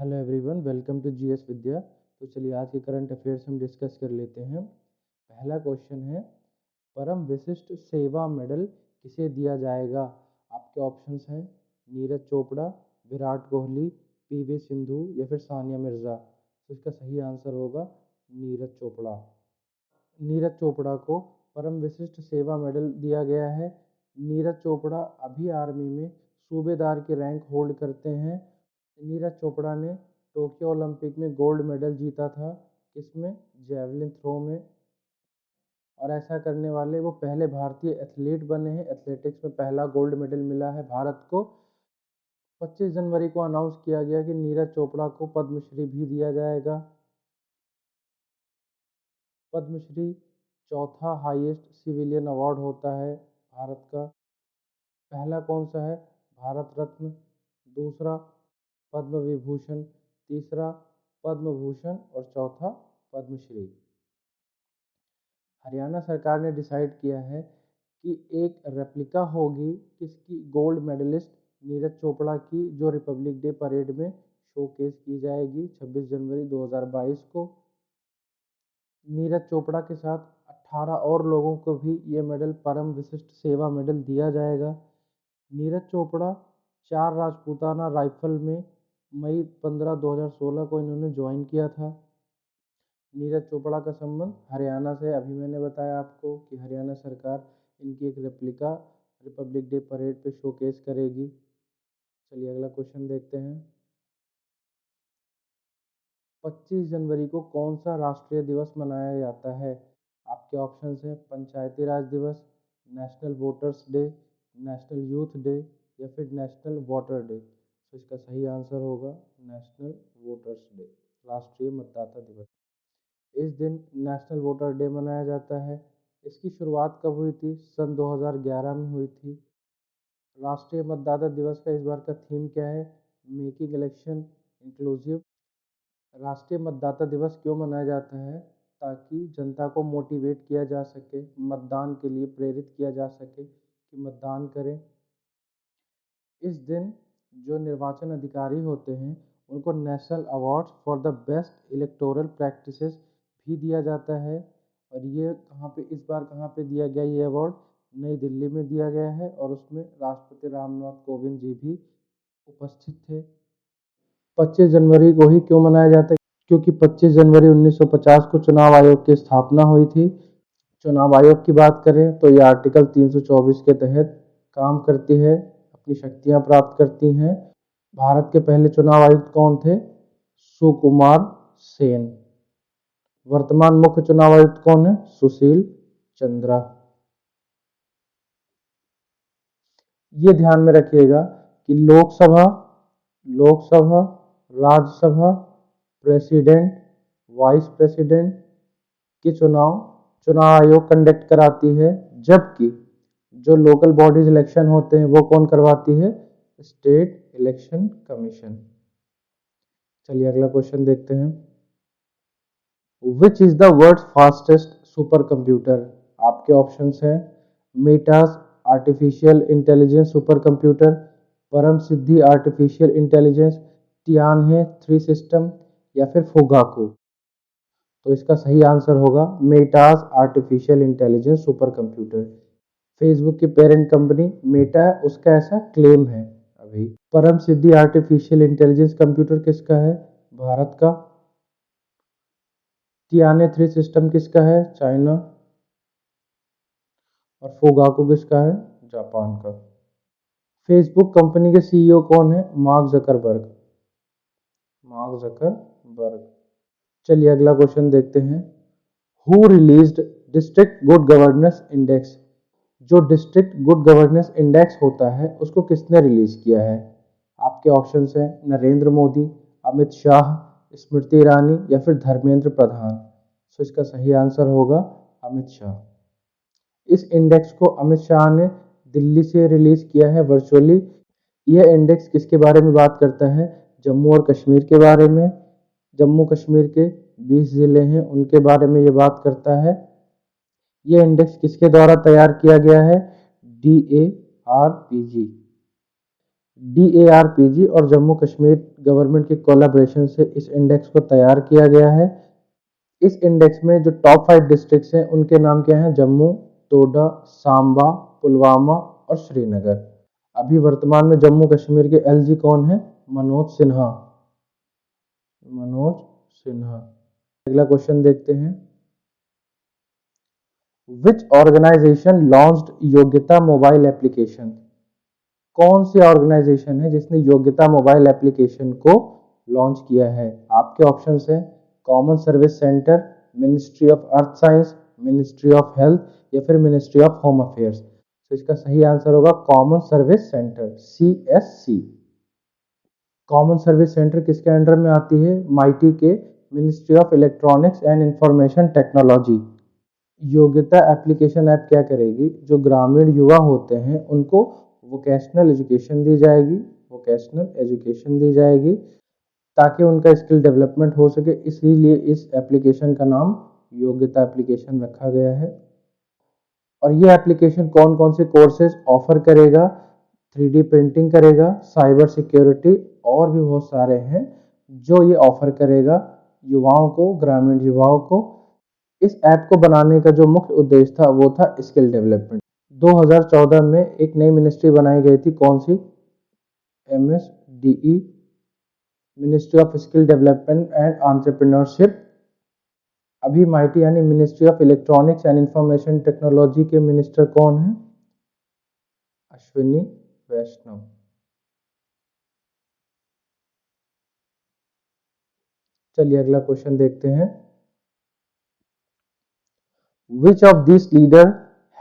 Hello everyone, welcome to GS Vidya. तो चलिए आज के करंट अफेयर्स हम डिस्कस कर लेते हैं। पहला क्वेश्चन है, परम विशिष्ट सेवा मेडल किसे दिया जाएगा? आपके ऑप्शंस हैं नीरज चोपड़ा, विराट कोहली, पीवी सिंधु या फिर सानिया मिर्जा। तो इसका सही आंसर होगा नीरज चोपड़ा। नीरज चोपड़ा को परम विशिष्ट सेवा मेडल दिया गया है। नीरज चोपड़ा अभी आर्मी में सूबेदार की रैंक होल्ड करते हैं। नीरज चोपड़ा ने टोक्यो ओलंपिक में गोल्ड मेडल जीता था, किसमें? जेवलिन थ्रो में। और ऐसा करने वाले वो पहले भारतीय एथलीट बने हैं। एथलेटिक्स में पहला गोल्ड मेडल मिला है भारत को। 25 जनवरी को अनाउंस किया गया कि नीरज चोपड़ा को पद्मश्री भी दिया जाएगा। पद्मश्री चौथा हाईएस्ट सिविलियन अवार्ड होता है भारत का। पहला कौन सा है? भारत रत्न, दूसरा पद्म विभूषण, तीसरा पद्म भूषण और चौथा पद्मश्री। हरियाणा सरकार ने डिसाइड किया है कि एक रेप्लिका होगी किसकी? गोल्ड मेडलिस्ट नीरज चोपड़ा की, जो रिपब्लिक डे परेड में शोकेस की जाएगी 26 जनवरी 2022 को। नीरज चोपड़ा के साथ 18 और लोगों को भी ये मेडल परम विशिष्ट सेवा मेडल दिया जाएगा। नीरज चोपड़ा 4 राजपूताना राइफल में मई 15, 2016 को इन्होंने ज्वाइन किया था। नीरज चोपड़ा का संबंध हरियाणा से, अभी मैंने बताया आपको कि हरियाणा सरकार इनकी एक रेप्लिका रिपब्लिक डे परेड पे शोकेस करेगी। चलिए अगला क्वेश्चन देखते हैं। 25 जनवरी को कौन सा राष्ट्रीय दिवस मनाया जाता है? आपके ऑप्शंस हैं पंचायती राज दिवस, national voters day, national youth day या फिर नेशनल वाटर डे। तो इसका सही आंसर होगा नेशनल वोटर्स डे, राष्ट्रीय मतदाता दिवस। इस दिन नेशनल वोटर डे मनाया जाता है। इसकी शुरुआत कब हुई थी? सन 2011 में हुई थी। राष्ट्रीय मतदाता दिवस का इस बार का थीम क्या है? Making election inclusive. राष्ट्रीय मतदाता दिवस क्यों मनाया जाता है? ताकि जनता को मोटिवेट किया जा सके, मतदान के लिए प्रेरित किया जा सके कि मतदान करें। इस दिन जो निर्वाचन अधिकारी होते हैं उनको national award for the best electoral practices भी दिया जाता है। और ये इस बार कहाँ पे दिया गया ये अवार्ड? नई दिल्ली में दिया गया है और उसमें राष्ट्रपति रामनाथ कोविंद जी भी उपस्थित थे। 25 जनवरी को ही क्यों मनाया जाता है? क्योंकि 25 जनवरी 1950 को चुनाव आयोग की स्थापना हुई थी। चुनाव आयोग की बात करें तो ये आर्टिकल 324 के तहत काम करती है, अपनी शक्तियां प्राप्त करती हैं। भारत के पहले चुनाव आयुक्त कौन थे? सुकुमार सेन। वर्तमान मुख्य चुनाव आयुक्त कौन है? सुशील चंद्रा। ये ध्यान में रखिएगा कि Lok Sabha, Rajya Sabha, president, vice president के चुनाव आयोग कंडक्ट कराती है, जबकि जो लोकल बॉडीज इलेक्शन होते हैं वो कौन करवाती है? State election commission. चलिए अगला क्वेश्चन देखते हैं। Which is the world's fastest supercomputer? आपके ऑप्शंस हैं Meta's artificial intelligence supercomputer, Param Siddhi artificial intelligence, Tianhe 3 system या फिर फुगाकू। तो इसका सही आंसर होगा Meta's artificial intelligence supercomputer. Facebook की पेरेंट कंपनी मेटा है, उसका ऐसा क्लेम है अभी। परम सिद्धि आर्टिफिशियल इंटेलिजेंस कंप्यूटर किसका है? भारत का। टियाने 3 सिस्टम किसका है? चाइना। और फुगाकू किसका है? जापान का। फेसबुक कंपनी के सीईओ कौन है? Mark Zuckerberg. चलिए अगला क्वेश्चन देखते हैं। Who released district good governance index? जो डिस्ट्रिक्ट गुड गवर्नेंस इंडेक्स होता है उसको किसने रिलीज किया है? आपके ऑप्शंस हैं नरेंद्र मोदी, अमित शाह, स्मृति ईरानी या फिर धर्मेंद्र प्रधान। तो इसका सही आंसर होगा अमित शाह। इस इंडेक्स को अमित शाह ने दिल्ली से रिलीज किया है वर्चुअली। यह इंडेक्स किसके बारे में बात करता है? जम्मू और कश्मीर के बारे में। जम्मू कश्मीर के 20 जिले हैं उनके बारे में ये बात करता है। ये इंडेक्स किसके द्वारा तैयार किया गया है? DARPG। DARPG और जम्मू कश्मीर गवर्नमेंट के कोलैबोरेशन से इस इंडेक्स को तैयार किया गया है। इस इंडेक्स में जो टॉप 5 डिस्ट्रिक्ट्स हैं उनके नाम क्या हैं? जम्मू, डोडा, सांबा, पुलवामा और श्रीनगर। अभी वर्तमान में जम्मू कश्मीर के LG कौन है? मनोज सिन्हा। मनोज सिन्हा। अगला क्वेश्चन देखते हैं। विच ऑर्गेनाइजेशन लॉन्च्ड योग्यता मोबाइल एप्लीकेशन? कौन सी ऑर्गेनाइजेशन है जिसने योग्यता मोबाइल एप्लीकेशन को लॉन्च किया है? आपके ऑप्शंस हैं common service centre, ministry of earth science, ministry of health या फिर मिनिस्ट्री ऑफ होम अफेयर्स। तो इसका सही आंसर होगा common service centre, CSC। Common service centre किसके अंडर में आती है? माइटी के ministry of electronics and information technology. योग्यता एप्लीकेशन ऐप क्या करेगी? जो ग्रामीण युवा होते हैं उनको वोकेशनल एजुकेशन दी जाएगी, वोकेशनल एजुकेशन दी जाएगी ताकि उनका स्किल डेवलपमेंट हो सके। इसीलिए इस एप्लीकेशन का नाम योग्यता एप्लीकेशन रखा गया है। और ये एप्लीकेशन कौन कौन से कोर्सेज ऑफर करेगा? 3D प्रिंटिंग करेगा, साइबर सिक्योरिटी और भी बहुत सारे हैं जो ये ऑफर करेगा युवाओं को, ग्रामीण युवाओं को। इस ऐप को बनाने का जो मुख्य उद्देश्य था वो था स्किल डेवलपमेंट। 2014 में एक नई मिनिस्ट्री बनाई गई थी, कौन सी? MSDE, ministry of skill development and entrepreneurship. अभी माइटी यानी ministry of electronics and information technology के मिनिस्टर कौन है? अश्विनी वैष्णव। चलिए अगला क्वेश्चन देखते हैं। Which of these leader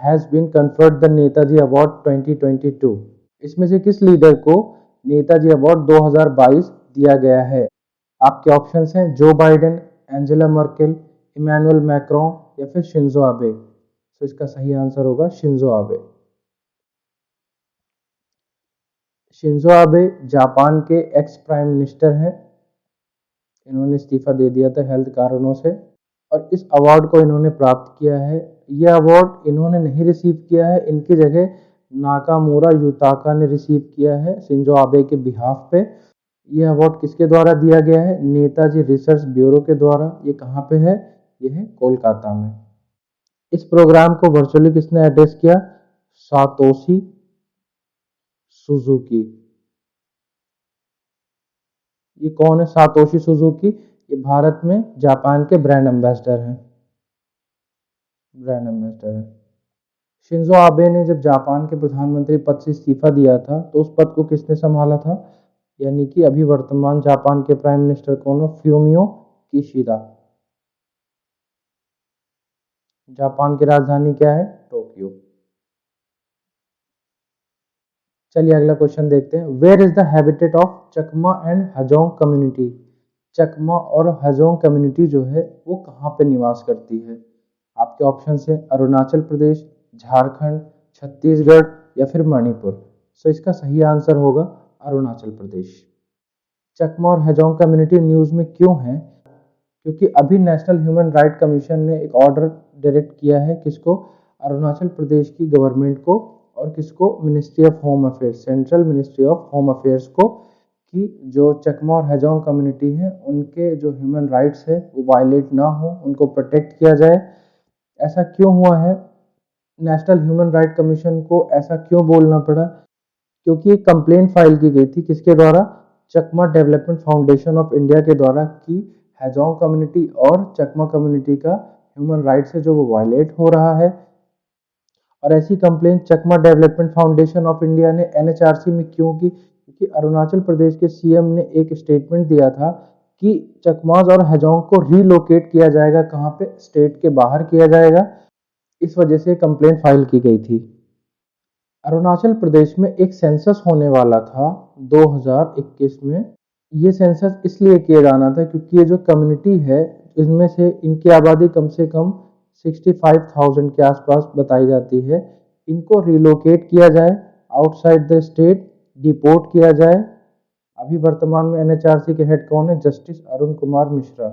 has been conferred the Netaji award 2022? इसमें से किस लीडर को नेताजी अवार्ड 2022 दिया गया है? आपके ऑप्शंस हैं Joe Biden, Angela Merkel, Emmanuel Macron या फिर शिंजो आबे। तो इसका सही आंसर होगा Shinzo Abe. Shinzo Abe Japan के एक्स प्राइम मिनिस्टर हैं। इन्होंने इस्तीफा दे दिया था हेल्थ कारणों से और इस अवार्ड को इन्होंने प्राप्त किया है। यह अवार्ड इन्होंने नहीं रिसीव किया है, इनकी जगह नाकामुरा युताका ने रिसीव किया है शिंजो आबे के बिहाफ पे। यह अवार्ड किसके द्वारा दिया गया है? नेताजी रिसर्च ब्यूरो के द्वारा। ये कहाँ पे है? यह है कोलकाता में। इस प्रोग्राम को वर्चुअली किसने एड्रेस किया? Satoshi Suzuki. ये कौन है सातोशी सुजुकी? ये भारत में जापान के ब्रांड एम्बेसडर हैं। ब्रांड एम्बेसडर है। शिंजो आबे ने जब जापान के प्रधानमंत्री पद से इस्तीफा दिया था तो उस पद को किसने संभाला था? यानी कि अभी वर्तमान जापान के प्राइम मिनिस्टर कौन है? Fumio Kishida. जापान की राजधानी क्या है? टोक्यो। चलिए अगला क्वेश्चन देखते हैं। Where is the habitat of Chakma and Hajong community? Chakma और हाजोंग कम्युनिटी जो है वो कहाँ पे निवास करती है? आपके ऑप्शन है अरुणाचल प्रदेश, झारखंड, छत्तीसगढ़ या फिर मणिपुर। सो इसका सही आंसर होगा अरुणाचल प्रदेश। चकमा और हाजोंग कम्युनिटी न्यूज़ में क्यों है? क्योंकि अभी नेशनल ह्यूमन राइट कमीशन ने एक ऑर्डर डायरेक्ट किया है किसको? अरुणाचल प्रदेश की गवर्नमेंट को और किसको? Ministry of home affairs, central ministry of home affairs को, कि जो चकमा और हाजोंग कम्युनिटी हैं उनके जो ह्यूमन राइट्स है वो वायलेट ना हो, उनको प्रोटेक्ट किया जाए। ऐसा क्यों हुआ है? नेशनल ह्यूमन राइट कमीशन को ऐसा क्यों बोलना पड़ा? क्योंकि एक कंप्लेंट फाइल की गई थी किसके द्वारा? चकमा डेवलपमेंट फाउंडेशन ऑफ इंडिया के द्वारा, कि हाजोंग कम्युनिटी और चकमा कम्युनिटी का ह्यूमन राइट्स है जो वो वायलेट हो रहा है। और ऐसी complaint Chakma development foundation of India ने NHRC में क्यों की? क्योंकि अरुणाचल प्रदेश के CM ने एक स्टेटमेंट दिया था कि चकमाज और हाजोंग को रीलोकेट किया जाएगा, कहाँ पे? स्टेट के बाहर किया जाएगा। इस वजह से कंप्लेंट फाइल की गई थी। अरुणाचल प्रदेश में एक सेंसस होने वाला था 2021 में। ये सेंसस इसलिए किया जाना था क्योंकि ये जो कम्युनिटी है इसमें से इनकी आबादी कम से कम 65,000 के आसपास बताई जाती है। इनको रिलोकेट किया जाए आउटसाइड द स्टेट, डिपोर्ट किया जाए। अभी वर्तमान में NHRC के हेड कौन है? जस्टिस अरुण कुमार मिश्रा।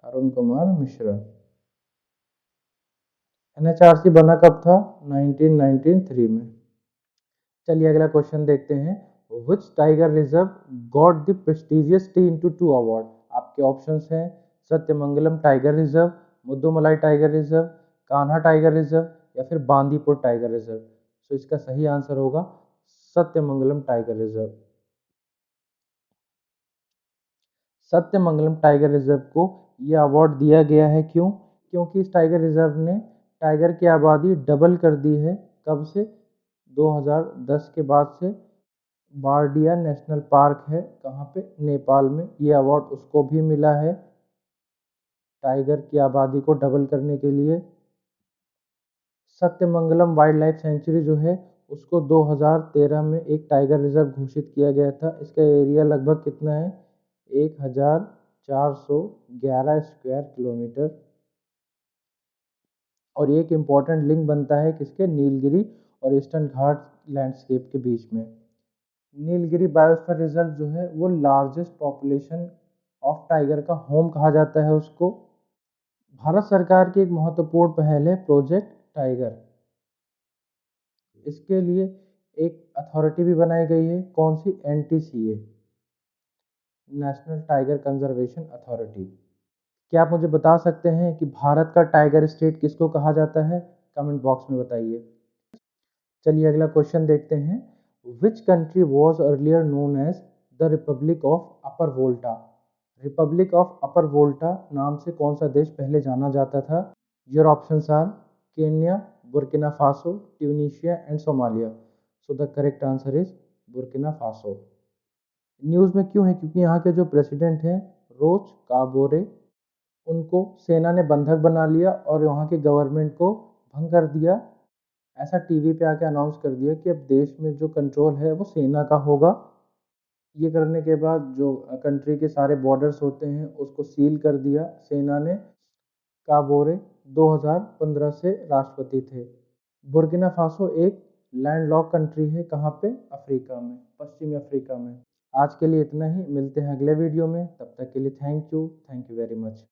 अरुण कुमार मिश्रा। NHRC बना कब था? 1993 में। चलिए अगला क्वेश्चन देखते हैं। Which tiger reserve got the prestigious T/2 award? आपके ऑप्शंस हैं Sathyamangalam tiger reserve, Mudumalai tiger reserve, Kanha tiger reserve या फिर बांदीपुर टाइगर रिजर्व। तो इसका सही आंसर होगा Sathyamangalam tiger reserve. Sathyamangalam tiger reserve को यह अवार्ड दिया गया है, क्यों? क्योंकि इस टाइगर रिजर्व ने टाइगर की आबादी डबल कर दी है। कब से? 2010 के बाद से। बारडिया नेशनल पार्क है कहाँ पे? नेपाल में। ये अवार्ड उसको भी मिला है टाइगर की आबादी को डबल करने के लिए। सत्यमंगलम वाइल्ड लाइफ सेंचुरी जो है उसको 2013 में एक टाइगर रिजर्व घोषित किया गया था। इसका एरिया लगभग कितना है? 1411 स्क्वायर किलोमीटर। और एक इम्पॉर्टेंट लिंक बनता है किसके? नीलगिरी और ईस्टर्न घाट लैंडस्केप के बीच में। नीलगिरी बायोस्फीयर रिजर्व जो है वो लार्जेस्ट पॉपुलेशन ऑफ टाइगर का होम कहा जाता है उसको। भारत सरकार की एक महत्वपूर्ण पहल है प्रोजेक्ट टाइगर। इसके लिए एक अथॉरिटी भी बनाई गई है, कौन सी? NTCA, national tiger conservation authority. क्या आप मुझे बता सकते हैं कि भारत का टाइगर स्टेट किसको कहा जाता है? कमेंट बॉक्स में बताइए। चलिए अगला क्वेश्चन देखते हैं। Which country was earlier known as the Republic of Upper Volta? Republic of Upper Volta नाम से कौन सा देश पहले जाना जाता था? Your options are Kenya, Burkina Faso, Tunisia and Somalia. So the correct answer is Burkina Faso. News में क्यों है? क्योंकि यहाँ के जो प्रेसिडेंट हैं रोच काबोरे, उनको सेना ने बंधक बना लिया और वहाँ की गवर्नमेंट को भंग कर दिया। ऐसा टीवी पे आके अनाउंस कर दिया कि अब देश में जो कंट्रोल है वो सेना का होगा। ये करने के बाद जो कंट्री के सारे बॉर्डर्स होते हैं उसको सील कर दिया सेना ने। काबोरे 2015 से राष्ट्रपति थे। बुर्किना फासो एक लैंडलॉक कंट्री है, कहाँ पे? अफ्रीका में, पश्चिमी अफ्रीका में। आज के लिए इतना ही, मिलते हैं अगले वीडियो में। तब तक के लिए थैंक यू वेरी मच।